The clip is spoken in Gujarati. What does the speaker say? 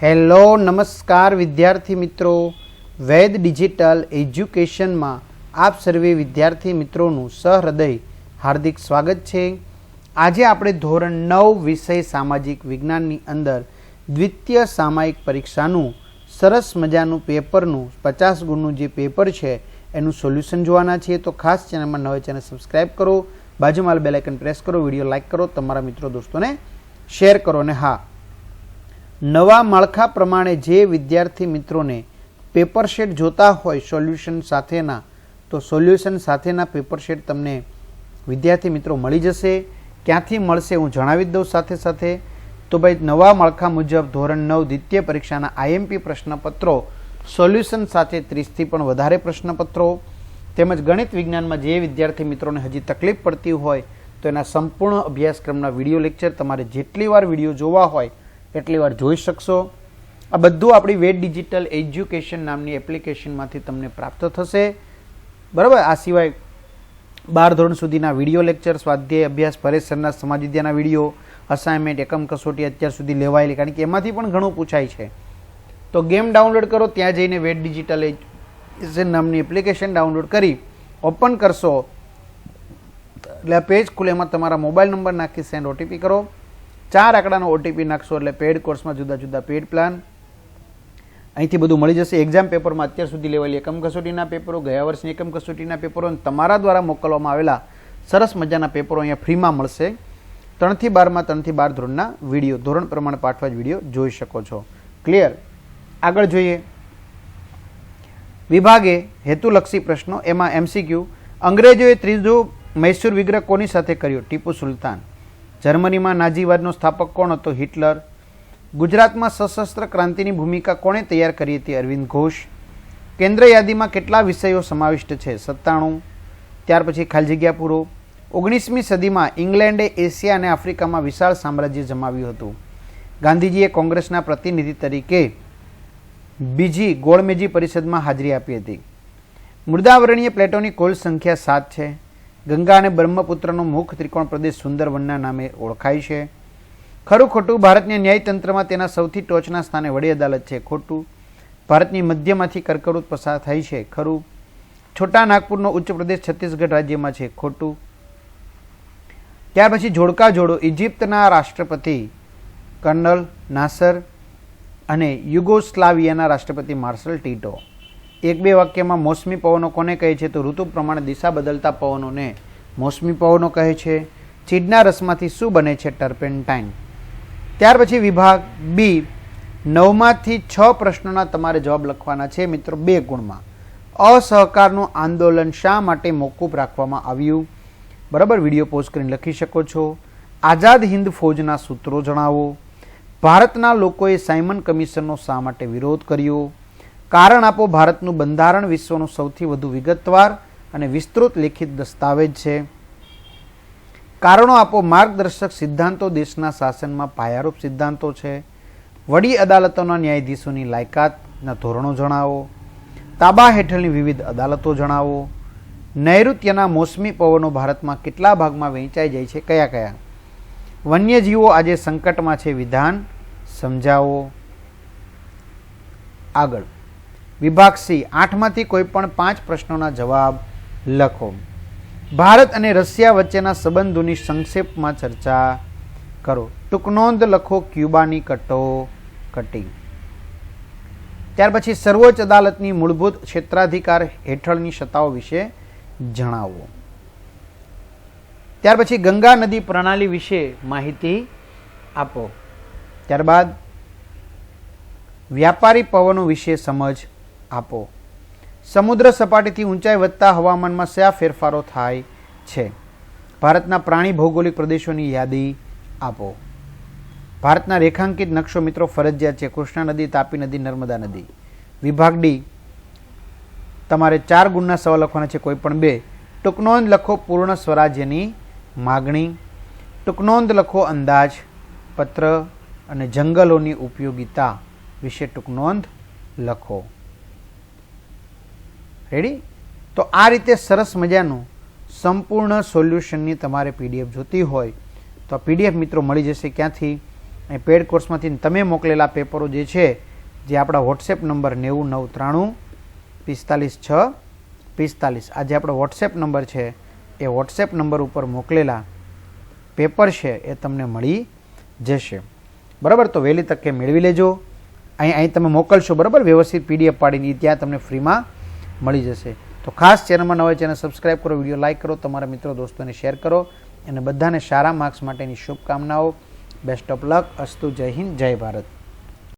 હેલો નમસ્કાર વિદ્યાર્થી મિત્રો, વેદ ડિજિટલ એજ્યુકેશનમાં આપ સર્વે વિદ્યાર્થી મિત્રોનું સહૃદય હાર્દિક સ્વાગત છે। આજે આપણે ધોરણ 9 વિષય સામાજિક વિજ્ઞાનની અંદર દ્વિતીય સામાયિક પરીક્ષાનું સરસ મજાનું પેપરનું 50 ગુણનું જે પેપર છે એનું સોલ્યુશન જોવાના છીએ। તો ખાસ ચેનલમાં નવા ચેનલ સબસ્ક્રાઇબ કરો, બાજુમાં બેલ આઇકન પ્રેસ કરો, વિડીયો લાઇક કરો, તમારા મિત્રો દોસ્તોને શેર કરો। અને હા, નવા માળખા પ્રમાણે જે વિદ્યાર્થી મિત્રોને પેપર શેટ જોતા હોય સોલ્યુશન સાથેના, તો સોલ્યુશન સાથેના પેપર શેટ તમને વિદ્યાર્થી મિત્રો મળી જશે। ક્યાંથી મળશે હું જણાવી દઉં સાથે સાથે। તો ભાઈ, નવા માળખા મુજબ ધોરણ 9 દ્વિતીય પરીક્ષાના આઈએમપી પ્રશ્નપત્રો સોલ્યુશન સાથે 30થી પણ વધારે પ્રશ્નપત્રો, તેમજ ગણિત વિજ્ઞાનમાં જે વિદ્યાર્થી મિત્રોને હજી તકલીફ પડતી હોય તો એના સંપૂર્ણ અભ્યાસક્રમના વિડીયો લેક્ચર તમારે જેટલી વાર વિડીયો જોવા હોય એટલી વાર જોઈ શકશો। આ બધું આપણી વેદ ડિજિટલ એજ્યુકેશન નામની એપ્લિકેશનમાંથી તમને પ્રાપ્ત થશે, બરાબર। આ સિવાય 12 ધોરણ સુધીના વિડીયો લેક્ચર, સ્વાધ્યાય અભ્યાસ, પરેશ સરના સમાજ વિદ્યાના વિડીયો, અસાઇનમેન્ટ, એકમ કસોટી અત્યાર સુધી લેવાયેલી, કારણ કે એમાંથી પણ ઘણું પૂછાય છે। તો ગેમ ડાઉનલોડ કરો, ત્યાં જઈને વેદ ડિજિટલ એજ્યુકેશન નામની એપ્લિકેશન ડાઉનલોડ કરી ઓપન કરશો એટલે આ પેજ ખુલે, એમાં તમારા મોબાઈલ નંબર નાખી સેન્ડ ઓટીપી કરો। 4 આંકડાનો ઓટીપી નાખશો એટલે પેડ કોર્સમાં જુદા જુદા પેડ પ્લાન અહીંથી બધું મળી જશે। એક્ઝામ પેપરમાં અત્યાર સુધી લેવાયેલી એકમ કસોટીના પેપરો, ગયા વર્ષની એકમ કસોટીના પેપરો અને તમારા દ્વારા મોકલવામાં આવેલા સરસ મજાના પેપરો અહીંયા ફ્રીમાં મળશે। 3 થી 12માં 3 થી 12 ધોરણના વિડીયો, ધોરણ પ્રમાણે પાઠવા જ વિડીયો જોઈ શકો છો। ક્લિયર? આગળ જોઈએ વિભાગે હેતુલક્ષી પ્રશ્નો, એમાં એમસીક્યુ। અંગ્રેજોએ ત્રીજો મૈસૂર વિગ્રહ કોની સાથે કર્યો? ટીપુ સુલતાન। જર્મનીમાં નાઝીવાદનો સ્થાપક કોણ હતો? હિટલર। ગુજરાતમાં સશસ્ત્ર ક્રાંતિની ભૂમિકા કોણે તૈયાર કરી હતી? અરવિંદ ઘોષ। કેન્દ્ર યાદીમાં કેટલા વિષયો સમાવિષ્ટ છે? 97। ત્યાર પછી ખાલી જગ્યા પૂરો। 19મી સદીમાં ઇંગ્લેન્ડે એશિયા અને આફ્રિકામાં વિશાળ સામ્રાજ્ય જમાવ્યું હતું। ગાંધીજીએ કોંગ્રેસના પ્રતિનિધિ તરીકે બીજી ગોળમેજી પરિષદમાં હાજરી આપી હતી। મૃદાવરણીય પ્લેટોની કુલ સંખ્યા 7 છે। ગંગા અને બ્રહ્મપુત્રનો મુખ ત્રિકોણ પ્રદેશ સુંદરવનના નામે ઓળખાય છે। ખરું ખોટું? ભારતના ન્યાયતંત્રમાં તેના સૌથી ટોચના સ્થાને વડી અદાલત છે। ખોટું? ભારતની મધ્યમાંથી કર્કવૃત પસાર થાય છે। ખરું? છોટા નાગપુરનો ઉચ્ચ પ્રદેશ છત્તીસગઢ રાજ્યમાં છે। ખોટું? ત્યાર પછી જોડકા જોડો। ઇજિપ્તના રાષ્ટ્રપતિ કર્નલ નાસર અને યુગોસ્લાવિયાના રાષ્ટ્રપતિ માર્શલ ટીટો। 1-2 વાક્યમાં મોસમી પવનો કોને કહે છે? તો ઋતુ પ્રમાણે દિશા બદલતા પવનોને મોસમી પવનો કહે છે। ચીડના રસમાંથી શું બને છે? ટર્પેન્ટાઇન। ત્યાર પછી વિભાગ બી, 9માંથી 6 પ્રશ્નોના તમારે જવાબ લખવાના છે મિત્રો 2 ગુણમાં। અસહકારનું આંદોલન શા માટે મોકૂફ રાખવામાં આવ્યું? બરાબર, વિડીયો પોઝ કરીને લખી શકો છો। આઝાદ હિન્દ ફૌજના સૂત્રો જણાવો। ભારતના લોકોએ સાયમન કમિશનનો શા માટે વિરોધ કર્યો? કારણ આપો, ભારતનું બંધારણ વિશ્વનું સૌથી વધુ વિગતવાર અને વિસ્તૃત લિખિત દસ્તાવેજ છે। કારણો આપો, માર્ગદર્શક સિદ્ધાંતો દેશના શાસનમાં પાયારૂપ સિદ્ધાંતો છે। વડી અદાલતોના ન્યાયાધીશોની લાયકાતના ધોરણો જણાવો। તાબા હેઠળની વિવિધ અદાલતો જણાવો। નૈઋત્યના મોસમી પવનો ભારતમાં કેટલા ભાગમાં વહેંચાઈ જાય છે? કયા કયા? વન્યજીવો આજે સંકટમાં છે, વિધાન સમજાવો। આગળ વિભાગ સી, 8માંથી કોઈ પણ 5 પ્રશ્નોના જવાબ લખો। ભારત અને રશિયા વચ્ચેના સંબંધોની સંક્ષેપમાં ચર્ચા કરો। ટૂંકનોંધ લખો, ક્યુબાની કટોકટી। ત્યાર પછી સર્વોચ્ચ અદાલતની મૂળભૂત ક્ષેત્રાધિકાર હેઠળની સત્તાઓ વિશે જણાવો। ત્યાર પછી ગંગા નદી પ્રણાલી વિશે માહિતી આપો। ત્યારબાદ વ્યાપારી પવનો વિશે સમજ આપો। સમુદ્ર સપાટીથી ઊંચાઈ વધતા હવામાનમાં શા ફેરફારો થાય છે? ભારતના પ્રાણી ભૌગોલિક પ્રદેશોની યાદી આપો। ભારતના રેખાંકિત નકશો મિત્રો ફરજિયાત છે। કૃષ્ણા નદી, તાપી નદી, નર્મદા નદી। વિભાગ ડી, તમારે 4 ગુણના સવાલ લખવાના છે, કોઈ પણ 2। ટૂંકનોંધ લખો, પૂર્ણ સ્વરાજ્યની માગણી। ટૂંકનોંધ લખો, અંદાજ પત્ર અને જંગલોની ઉપયોગિતા વિશે ટૂંકનોંધ લખો। રેડી? તો આ રીતે સરસ મજાનું સંપૂર્ણ સોલ્યુશનની તમારે પીડીએફ જોતી હોય તો પીડીએફ મિત્રો મળી જશે। ક્યાંથી? એ પેડ કોર્સમાંથી તમે મોકલેલા પેપરો જે છે જે આપણા વોટ્સએપ નંબર 9993454645 આ જે આપણો વોટ્સએપ નંબર છે એ વોટ્સએપ નંબર ઉપર મોકલેલા પેપર છે એ તમને મળી જશે. બરાબર, તો વહેલી તકે મેળવી લેજો. અહીં તમે મોકલશો, બરાબર, વ્યવસ્થિત PDF પાડીને ત્યાં તમને ફ્રીમાં મળી જશે. તો ખાસ ચેનલમાં નવા ચેનલ સબસ્ક્રાઈબ કરો, વિડીયો લાઇક કરો, તમારા મિત્રો દોસ્તોને શેર કરો અને બધાને સારા માર્ક્સ માટેની શુભકામનાઓ. Best of luck. અસ્તુ. જય હિન્દ, જય ભારત.